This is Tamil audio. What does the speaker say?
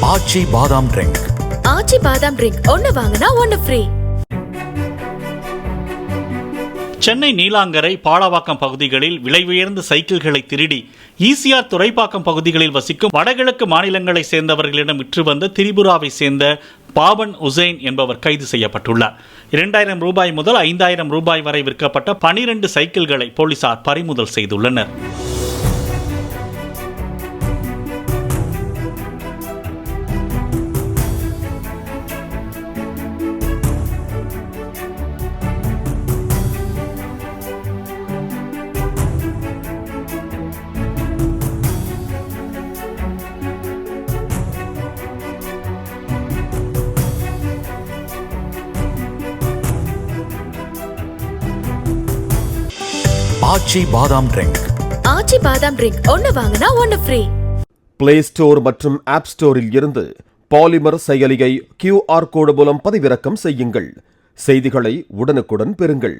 ஆச்சி பாதாம் ட்ரிங்க். ஆச்சி பாதாம் ட்ரிங்க் ஒன்னு வாங்கினா ஒன்னு ஃப்ரீ. சென்னை நீலாங்கரை, பாலவாக்கம் பகுதிகளில் விலை உயர்ந்த சைக்கிள்களை திருடி ஈசிஆர் துறைப்பாக்கம் பகுதிகளில் வசிக்கும் வடகிழக்கு மாநிலங்களை சேர்ந்தவர்களிடம் விற்று வந்த திரிபுராவை சேர்ந்த பாபன் உசைன் என்பவர் கைது செய்யப்பட்டுள்ளார். 2000 ரூபாய் முதல் 5000 ரூபாய் வரை விற்கப்பட்ட 12 சைக்கிள்களை போலீசார் பறிமுதல் செய்துள்ளனர். ஆச்சி பாதாம் ட்ரிங்க். ஆச்சி பாதாம் ட்ரிங்க் ஒன்னு வாங்கினா ஒன்னு ஃப்ரீ. பிளே ஸ்டோர் மற்றும் ஆப் ஸ்டோரில் இருந்து பாலிமர் செயலியை QR கோடு மூலம் பதிவிறக்கம் செய்யுங்கள். செய்திகளை உடனுக்குடன் பெறுங்கள்.